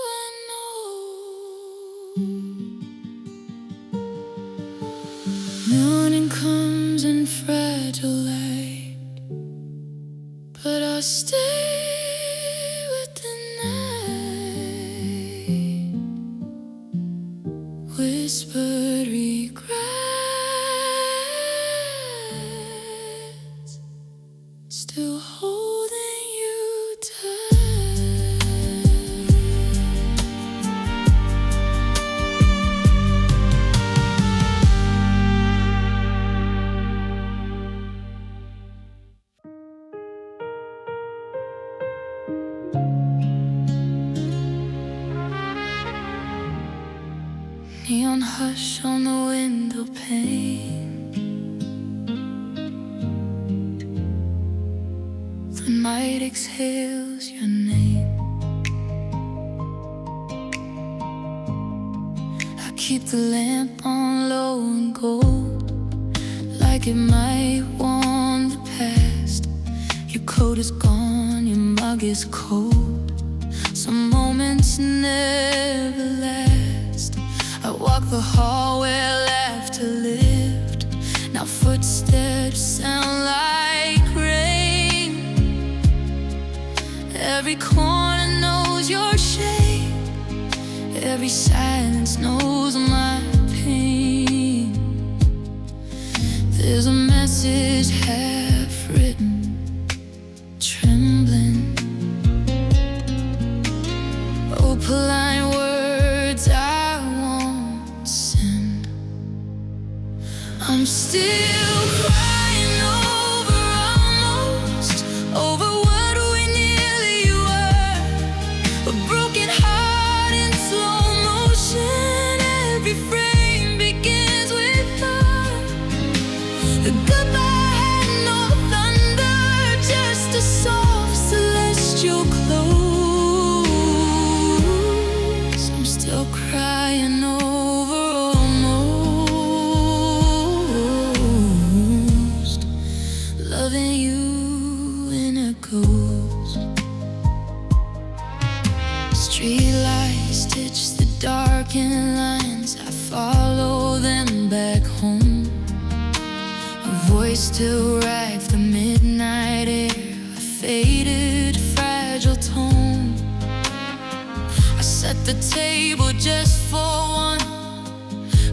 I know. Morning comes in fragile light, but I'll stay with the night. Whispered regrets, still holding you tight. Neon hush on the window pane. The night exhales your name. I keep the lamp on low and gold, like it might warm the past. Your coat is gone, your mug is cold. Some moments never last. I walk the hall where laughter lived. Now footsteps sound like rain. Every corner knows your shape. Every silence knows my pain. There's a message half written, trembling. Oh, polite words I won't send. I'm still crying over almost, over what we nearly were. A broken heart in slow motion. Every frame begins with love. The goodbye had no thunder, just a soft celestial close. I'm still crying over almost, loving you in a ghost. Street lights stitch the darkened lines. I follow them back home. A voice still writes the midnight air, a faded, fragile tone. I set the table just for one,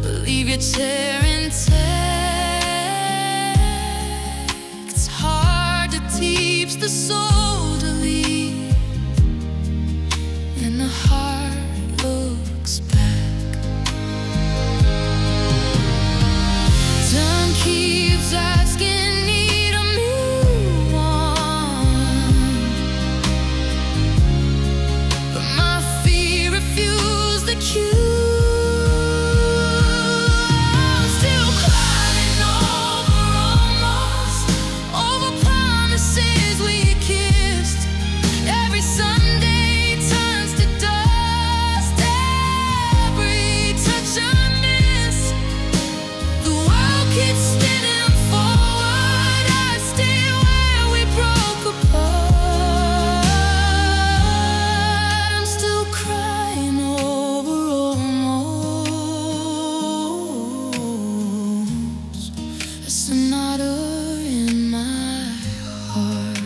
but leave your chair intact. It's hard to teach the soul to leave, and the heart looks back. Time keeps asking, need a new one, but my fear refused the cue. I'm still crying over almost, over promises we kissed. Every Sunday turns to dust, every touch I miss. The world keeps spinning forward, I stay where we broke apart. I'm still crying over almost, a sonata in my heart.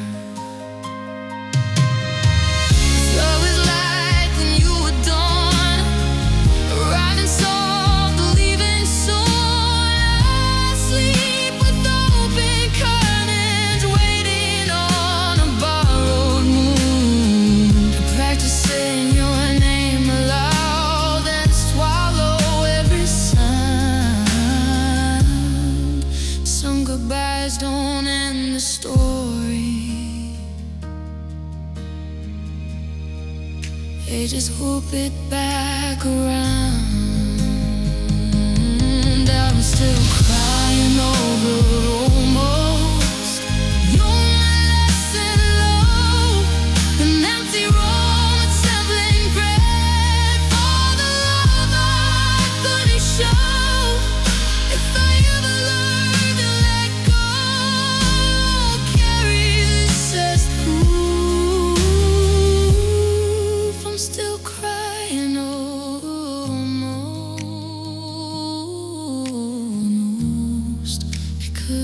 Love is like when you were dawn, arriving soft, leaving soon. Asleep with open curtains, waiting on a borrowed moon. Practicing your name aloud, then swallow every sound. Some goodbyes don't end the story, they just whoop it back around. I'm still crying over almost. You're my lesson low, an empty room, assembling bread for the love I couldn't show. If I ever learn to let go, carry this as proof. I'm still crying almost, because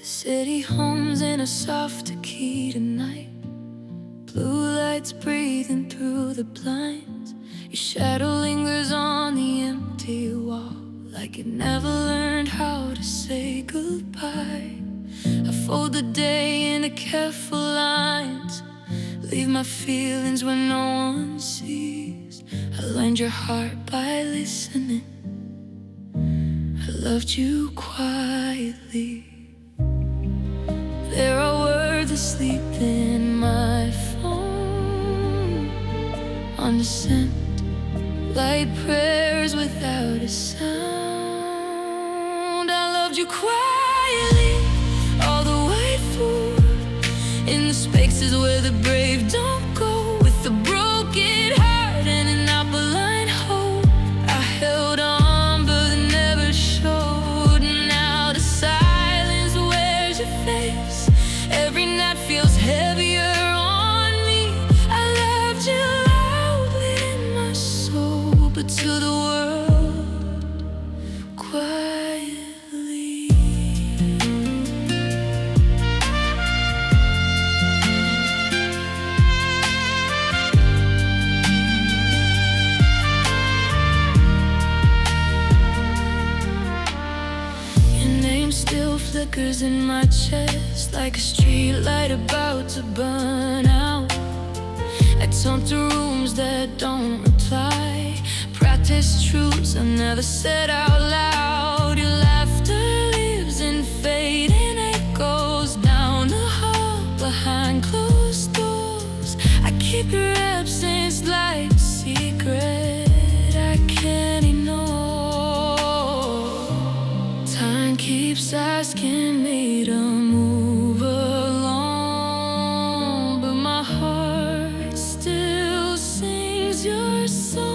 The city hums in a softer key tonight. Blue lights breathing through the blinds. Your shadow lingers on the empty wall, like it never learned how to say goodbye. I fold the day into careful lines, leave my feelings where no one sees. I learned your heart by listening. I loved you quietly. There are words asleep in my phone, on the scent, light prayers without a sound. I loved you quietly, all the way through, in the spaces where the brave don't go. With a broken heart and an outline hope, I held on but it never showed. Now the silence wears your face, every night feels heavier on me. I loved you loudly in my soul, but to the world, quietly. Your name still flickers in my chest, like a street light about to burn out. I talk to rooms that don't reply, practice truths I never said out loud. Your laughter lives in fading echoes down the hall behind closed doors. I keep your absence like a secret I can't ignore. Time keeps asking me to move along, but my heart still sings your song.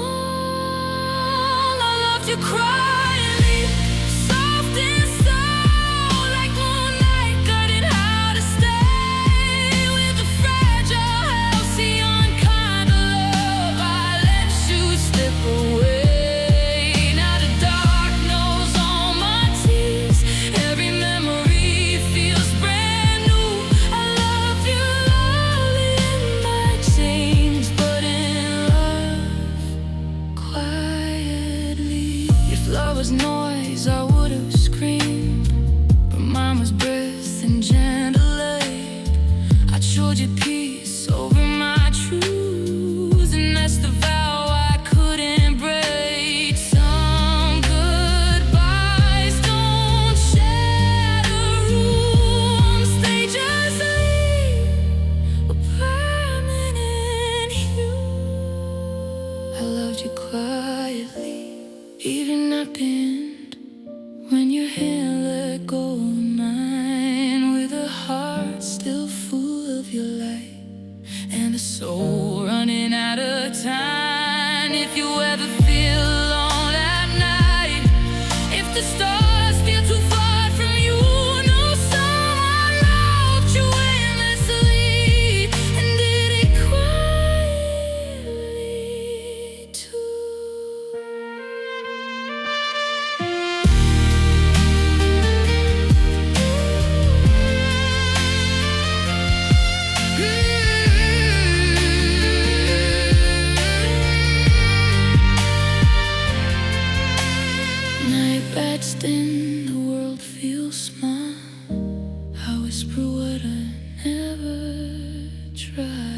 I loved you quietly, soft and slow, like moonlight guiding how to stay. With a fragile, healthy, unkind love, I let you slip away. Now the dark knows all my tears, every memory feels brand new. I love you loudly in my chains, but in love, quietly. If love was noise, I would've screamed, but mine was breath and gentle aid. I chose your peace over my truth, and that's the vow I couldn't break. Some goodbyes don't shatter rooms, they just leave a permanent hue. I loved you quietly, even I pinned when your hand let go of mine. With a heart still full of your light, and a soul running out of time. If you ever feel alone at night, if the stars feel too far from you, know someone loved you endlessly and did it quietly too. Night batched in, the world feels small. I whisper what I never tried.